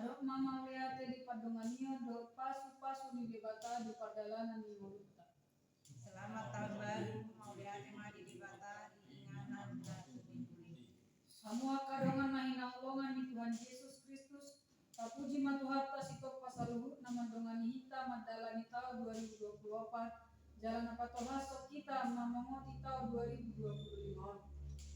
Adok mama liate di padongannya do pasu-pasu ni debata di perdalanan ni mulutta. Selamat tahun baru, mau lihat madi di bata diinganan dan tuli. Semua kadongan na hinaulongan ni Tuhan Yesus Kristus. Tapuji matuhatta sitok pasaluhut nama dongani hita madalani tahun 2024. Jalan apa tolasok kita mamangoti tahun 2025.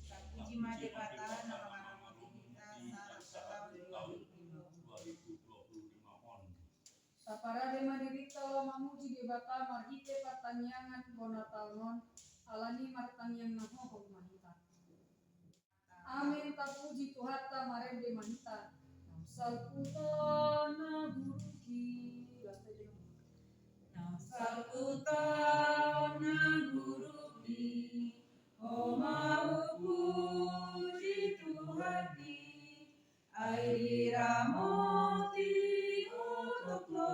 Tapuji madi bata nama ngamoti kita saat tahun 2025 on. Saparade madirita lo mamuji debata marhite pertanyaan bonatalnon alani martanyang nahohog mahita. Amin tapuji tuhatta marende mahita. Namsal putana guruki. Namsal putana guruki. Oh mau puji Tuhani. Airi ramoti otoklo.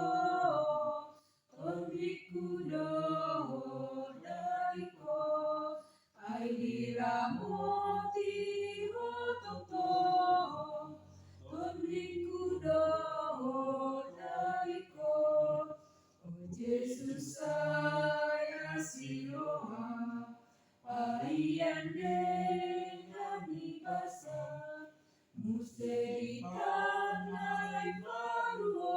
Tobiku doho daiko. Airi ramoti otoklo. Tobiku doho daiko. Oh Yesus saya siloa. Pariande nani basa. Musteritanai baruo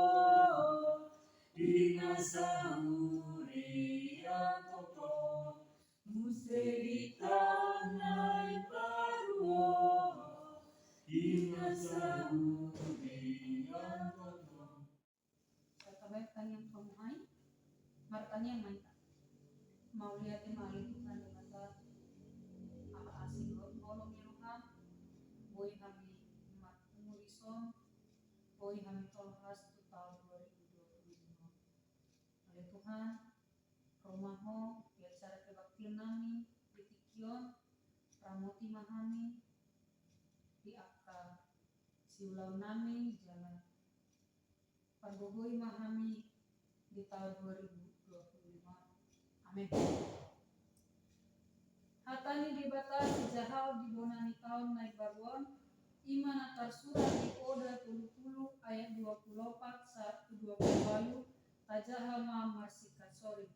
Dina sauri atoto Musteritanai baruo Dina sauri atoto. Satabay tanyang pamuhay martanyang mahita. Mau lihat mali Tuhan debata asing nolong Tuhan. Boy kami Murison, Boy kami tolhas tu tahun 2025. Oleh Tuhan, romaho, biasa kebaktian nami, ditikion, pramoti mahami, di akka siulau nami, jalan pagboboy mahami di tahun 2025. Amin. Hatani dibatasi jahau di bonani tahun naik baruan. Iman tersurat di Oda 20 ayat 24 120 tajahal mamar sikat sorry.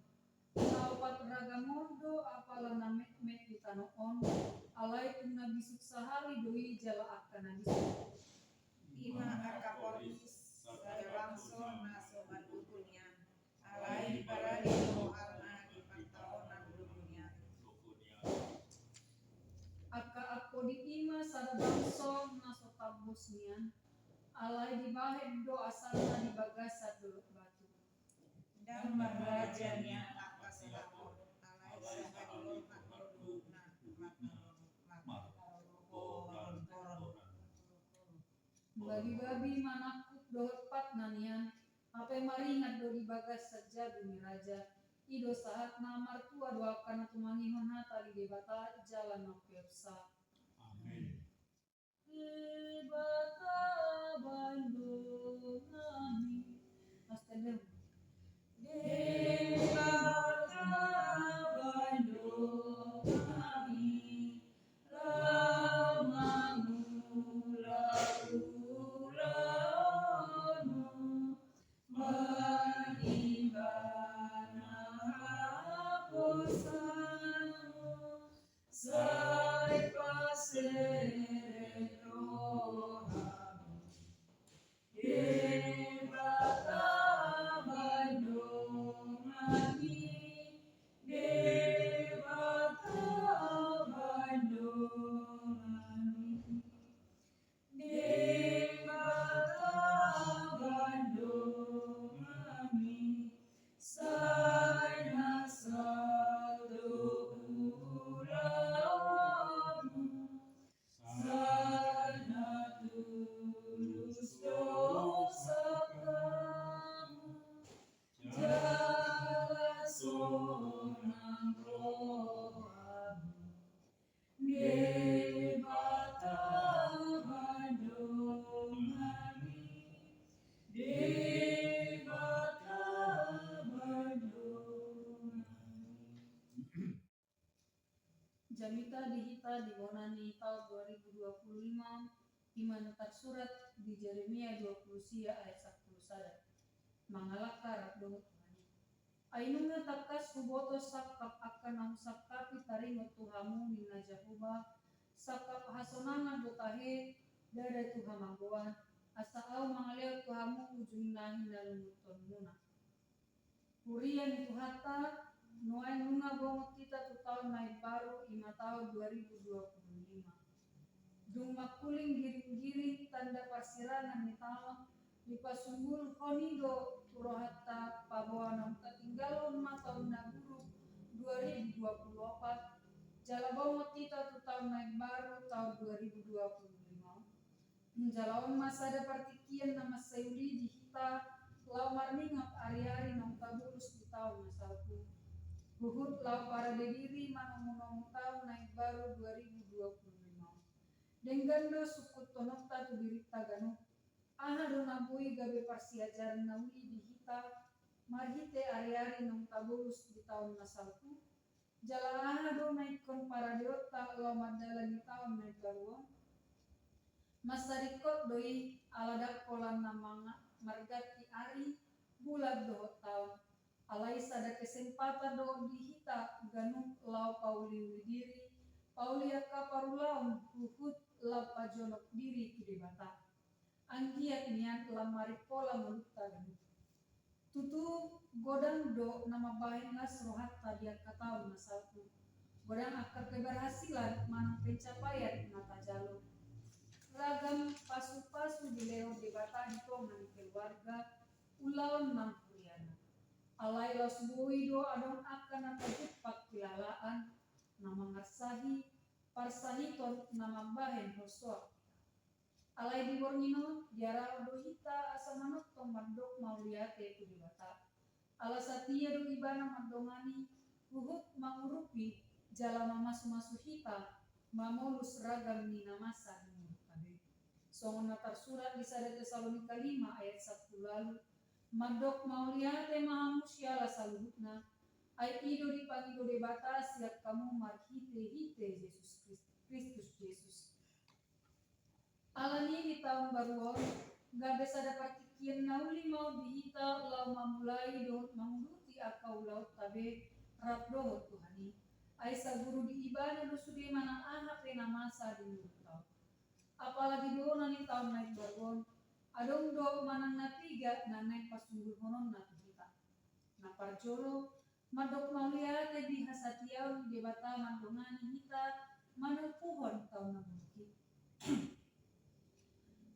Kaupat ragamondo apala namet di tanoon alai tuna bisuk sahari doi jala akan nabisuk. Ima akapolis saya langsung nasobat dunia. Alai paradi do alna di pantaonan dunia. Aka ako di ima sa bangso naso tabusnian alai di bahed do asalna di bagasa duluk batu. Dan merajanya apa selapor alai sahadilol makroduna babi-babi manakut dopat nanian apa maringat do di bagas saja bumi raja ido saat namar tua doakan tumangihon hata di debata jalan nopepsa. Amin. Debata bandung nami astagfirullah. Debata bandung nami ramamu laulaonu manimbana haposanu sai pasere rohamu. Debata bandung nami Debata bandung nami Debata bandung nami Saya saldo ulamu Sana tulus dosa kamu Jala sonang rohamu Debata bandung nami Debata bandung nami. Jamita dihita di Bonani tahun 2025 Iman tersurat di Yeremia 20 ayat 10 mangalaka rabdo Tuhan. Ainunga takas huboto sakap akan ang sakapi taringo Tuhamu minna Jehovah sakap hasonanga dotahe dada Tuhamanggoan asa au mangaleo Tuhamu ujung nahi nalumuton muna. Hurian itu hatta nuai nunga bongo kita tu tahun naik baru ima tahun 2025. Dung makuling giring-giring tanda persirangan ni tahun dipasumbul honido turohatta paboanam ketinggalan tahun naguru 2024 jala bongo kita tu tahun naik baru tahun 2025. Menjalawan masa ada partikian nama sayuri di kita lamar ningat ari-ari nang tabulus di tahun nasalku. Buhut lau para dediri manong tahun naik baru 2025. Denggando sukut tonokta tu dirita ganu. Aha do nabui gabe parsiajaran nauli di hita marhite ari-ari nang tabulus di tahun nasalku. Jala aha do naikon para deota lau madala di tahun naik baruan. Masarikot doi aladak kolan namanga margati ari bulan doh tahun alai sada kesempatan do dihita ganuk lau pauli diri pauli aka parulaun hukut lau pajonok diri kidebata anggiat niat lamari pola melukta ganuk tutu godang do nama bahin las rohatta dia kataun masalku godang akar keberhasilan manang pencapaian mata jalur ragam pasu-pasu di leo debata di tongan keluarga ulaun mangkuriana. Alai los buido adon akan atajupak kilalaan nama ngarsahi parsahiton nama bahen hosok. Alai di bornino diara dohita asa manok tong mandok mauliate ku debata. Ala satia do ibana mandongani uhuk mangurupi jala mamas-masu hita mamolus ragam ni namasa ni songon natar surat di 1 Tesalonika 5 ayat 10 lalu madok mauliate mahamusia la saludna ay ido di pangido debata siap kamu marhite Yesus Kristus Yesus alani di tahun baruon gabe sada partikian nauli mau dihita lau mamulai do manguruti akau laut tabe rap doho Tuhani ay sa guru di ibana do sude mana aha pena masa di murtau apalagi do nani tahun naik baruon adong do manang natiga na naik pasunggul honon na kita na parjoro madok mauliate di hasatiau di debata mandongani hita manupuhon tahun nabuki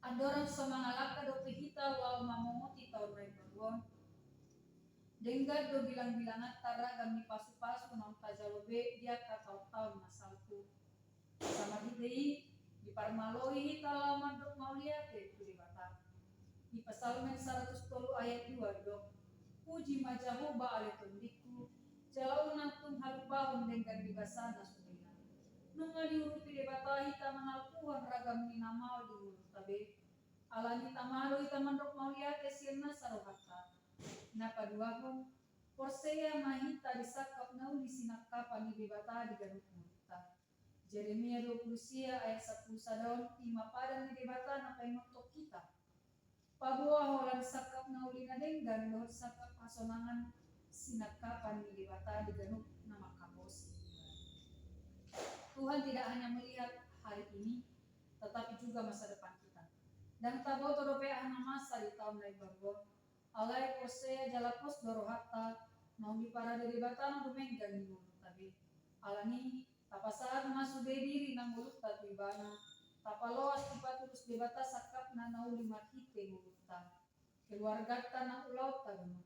adorang semangalaka do hita lau mamomoti tahun naik baruon denggad do bilang-bilangat taragam ni pasu-pasu nang tajalobe dia katau tahun masalku sama hidei di parmaloi hita lama dok mauliate tu debata di Psalmen 110 ayat 2 dok puji majahoba ale tondiku jalau natung halupahun dengan dibasana sudina nunga diurupi debata hita manalpuhan ragam ni namau di mulut tabe alani tamalo hita mandok mauliate siena sarohata napa duahong Porsea mahita disakap nauli sinakapan di debata di ganuk mulita Yeremia 20 ayat 10 sadaon ima padan di debata na paimotok kita pabuah holan sakap nauli na denggan dohot sakap asonangan sinakapan di debata di ganuk nama kabos Tuhan tidak hanya melihat hari ini tetapi juga masa depan kita dan taboto dope ana masa di tahun naik baruon alai Porsea jalapos dorohata nauli para di debata na dumenggan di mulut tabi alani tapasaat masuk diri nang mulut tatu ibana tapaloas tipatulus debata sakap na nauli marhite mulutta keluarga tanah ulau tagun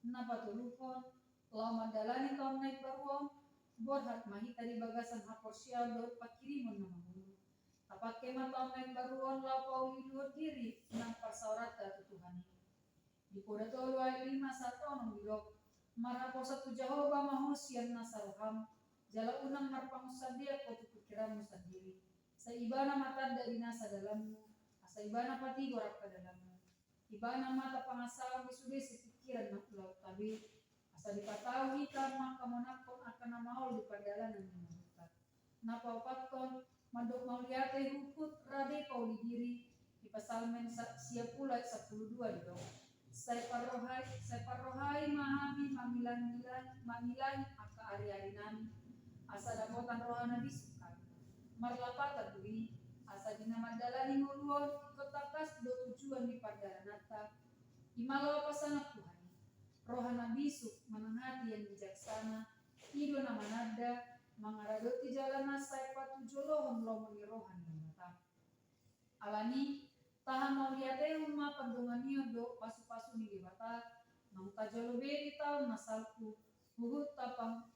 na patulukon lau madalani tahun naik baruon borhat mahita di bagasan haporsial dor pakirimon na mamulu tapake tahun naik baruon lau pauli dua diri nang parsaurata tutuhani di koda tolu ayat 5 satonong bilok maraposa tu Jehovah mahosian nasaroham jala unang marpangusadia kotu pikiranmu sendiri. Saibana mata dari nasa dalammu, saibana pati gorak ke dalammu. Ibana mata pangasal disude sepikiran nak pulau tabi. Asa dipatawi kama kamu nakon akan namaul di perjalanan menutup. Napa upatkon Madok mauliate hukut rade pauli diri di pasalmen sia pula 12 dong. Saya parohai mahami mamilan aka ari-ari nami asa dapotan rohana bisukan marlapata bui asa dina madalani ngoluon kotakas do tujuan di pardaranata imalo pasangat Tuhan rohana bisuk manangati yang bijaksana ido nama nada mangaradoti jalana saya patu jolohon lomoni rohani mata alani tahan mau liate uma pandonganio do pasu-pasu ni bata mangka jolobe di tahun nasalku huhut tapa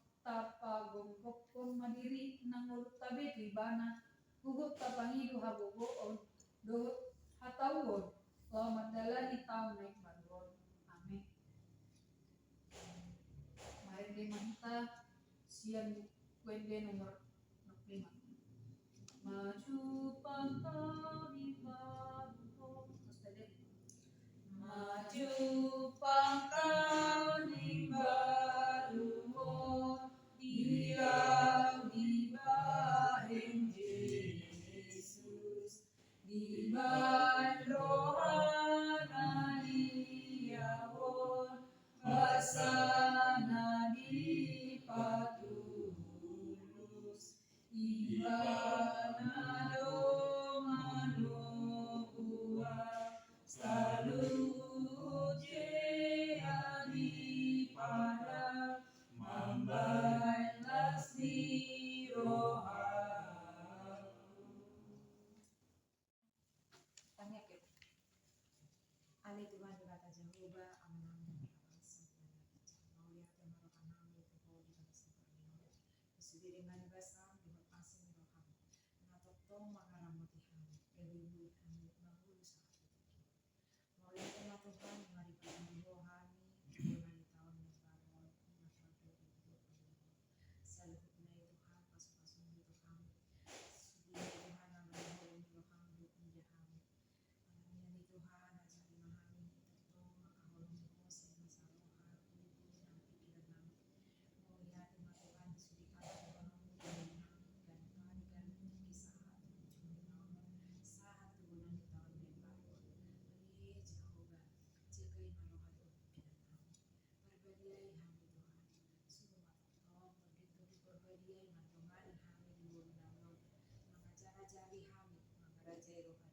gongkokon madiri nangolut tabe ibana huhut tapangidu habogo on do hatawon law mandala di tahun naik bandor amin. Mari deh mahita siang wende nomor 5 maju pangkal di baru maju pangkal di baru diam di baheng Yesus di rohana diawon basana di patulus ibana domano buah selalu jadi pada membalas di rohaku. Tanya ke Ale Tuhan berkata Jehovah amanam bangsa mau lihat yang marokan nami itu kau di bangsa permino sudah dengan basam di pasir roham natotong mangaramoti ham ewiwi hamit mahulu saat itu mau lihat yang Tuhan mari pada rohani dengan tahun yang baru natal 2025 selalu kunai Tuhan pasu-pasu di Tuhan sudah Tuhan amanam roham duk menjaham Amin Tuhan ajari mahami itu makaholong Mose masaroha tubuh dan pikiran mau lihat Tuhan sudi kala ekonomi dan kehadiran kisah saat tubuhan di tahun yang baru Ali Jehovah jagai maroha tubuh pikiran perbadiai hami Tuhan suruh matotong berdiri perbadiai mandomani hami di wundanon mengajari hami mengarajai roha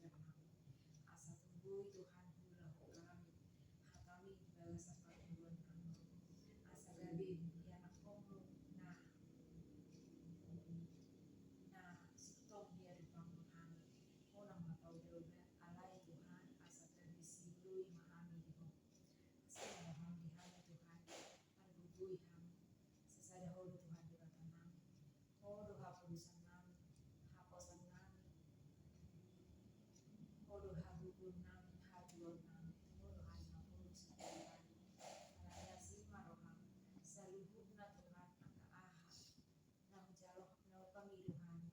pikiran hami asa tunggu Tuhan hula kami hatami balasan perbuatan kami asa gabi anak komu nah sitong dia dibangun kami orang matau doga alai Tuhan asa gabi siblui mahami di bawah asa maham di hami Tuhan arbubui ham sesada holu Tuhan di kata nami hodo hapudusan nami haposan nami hodo habubun nami hajuan nami hodo hanya pulus Tuhan alaya sima roham saluhukna Tuhan aka aha nahu jaloh nahu pamiluhan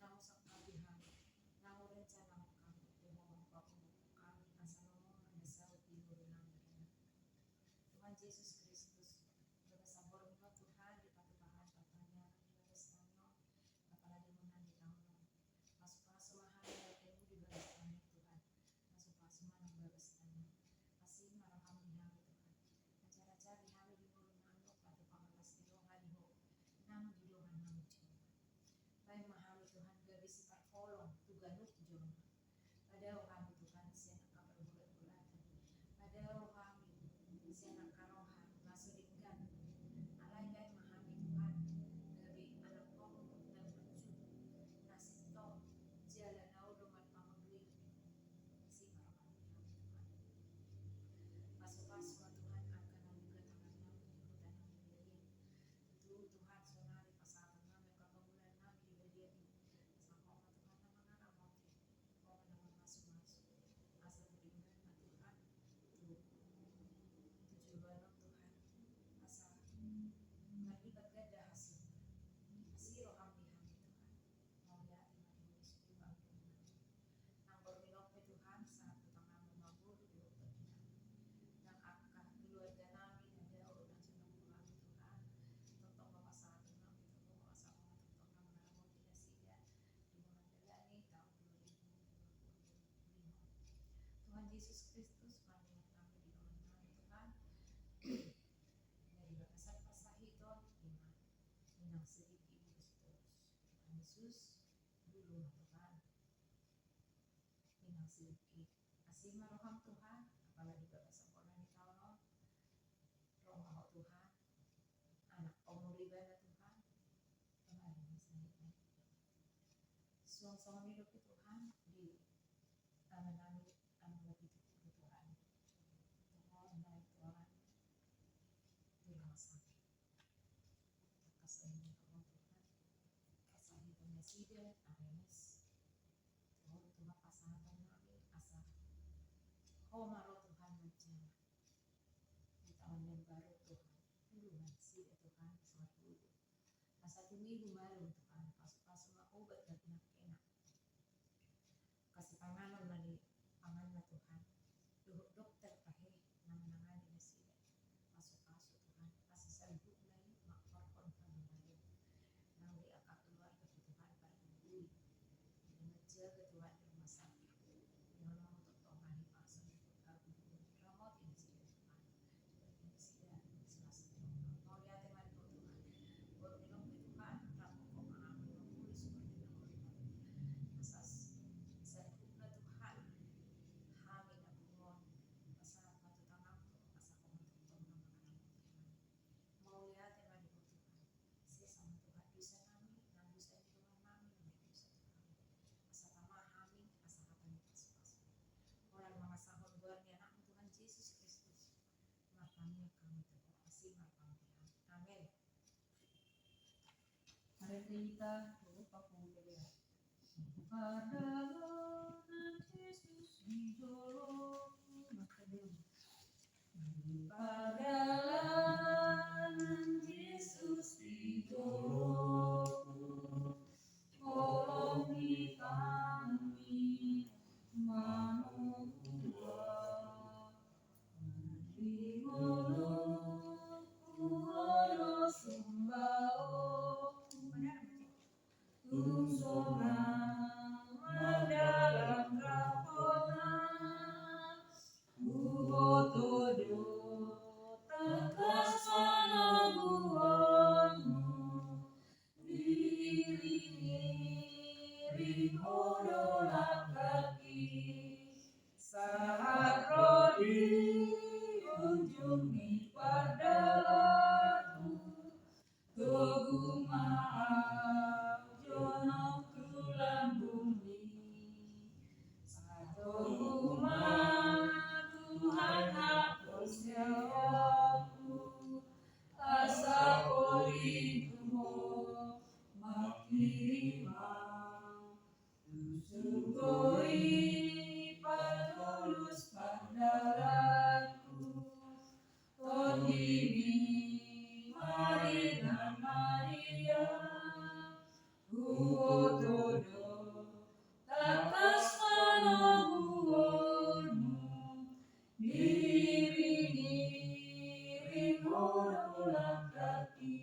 nahu sakabihan nahu rencana kami mohon kami asanomo ada sauti hurunam Tuhan Yesus Kristus bersabarnya Tuhan di patupahan katanya dibalaskannya apalagi menang di tahun masuk pasumahan bertemu di balasannya Tuhan masuk pasumahan balasannya masih maraham di hami Tuhan acara-acara di hami di hurunam patu pangalas di rohani ho nam di dohan nam Tuhan baik mahami Tuhan gabi sifat kolong tuganuk jom pada kami Tuhan siang akan berbulat-bulatan pada kami siang akan rohan Yesus dulu Tuhan inang silukit asih maroham Tuhan apalagi Bapak sempurna di tahun roh maha Tuhan anak pemulibana Tuhan kembali misalnya suang-suang hidup Tuhan di aman-aman lebih Tuhan Tuhan naik Tuhan di rumah sakit kasih ini Tuhan kasih hidupnya sida arenes Tuhan pasangan kami asa Homaro Tuhan macam di tahun yang baru Tuhan dulu sida Tuhan selamat dulu masa minggu malam Tuhan pas-pas obat dan enak kasih panganan dari panganan Tuhan dokter pakai nama-nama di sida masuk Tuhan kasih sambut lagi makhluk kembali nanti akan keluar ke Tuhan pada dulu menjaga Tuhan di rumah sakit yang untuk Tuhan di pasal rawat ini sida Tuhan ini sida selasa Tuhan mau lihat teman Tuhan baru minum Tuhan ramu pemahaman pulih seperti asas sempurna Tuhan Amin aku mohon masalah batu tangan asa komentar Tuhan mau lihat teman Tuhan saya sama Tuhan bisa kami dan bisa di rumah kami dan bisa Tuhan asa pemahamin asa kami pas-pas orang mengasah hormatnya anak Tuhan Yesus Kristus makanya kami terkasih makam Tuhan amin. Mari kita lupa pembelian. Perjalanan Yesus di joloku, perjalanan Yesus di joloku, tolongi kami manusia, di joloku ono sumbaoku. Seorang dalam raponan Uhotodo takasana buahmu Diiring odolan kaki Saat roh diunjungi padaku Togu maaf jono tulang bumi Satu maaf Tuhan hapus nyawaku Asa politumo makirima Tusugoi patulus pandalaku Tondini Marina Maria Uotodo takasana buahmu Diiring odolan kaki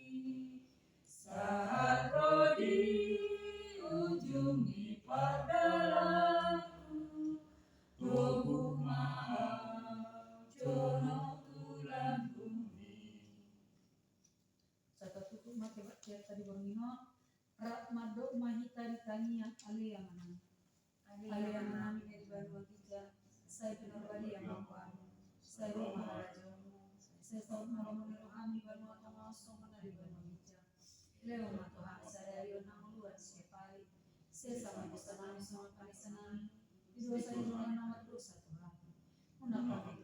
Saat roh diunjungi padaku Togu maaf jono tulang bumi Satu tutup mati baktiar tadi berminot rak madok mahita ditani yang ale yang menang dari Banua Gija saya benar bali yang mampuan saya rumah rajamu saya tahu nama menerohami Banua Tomoso menari Banua Gija leo matoha saya rio nang luar sekali saya sama bisa nami sama kami senang di dosa nama dosa Tuhan mendapat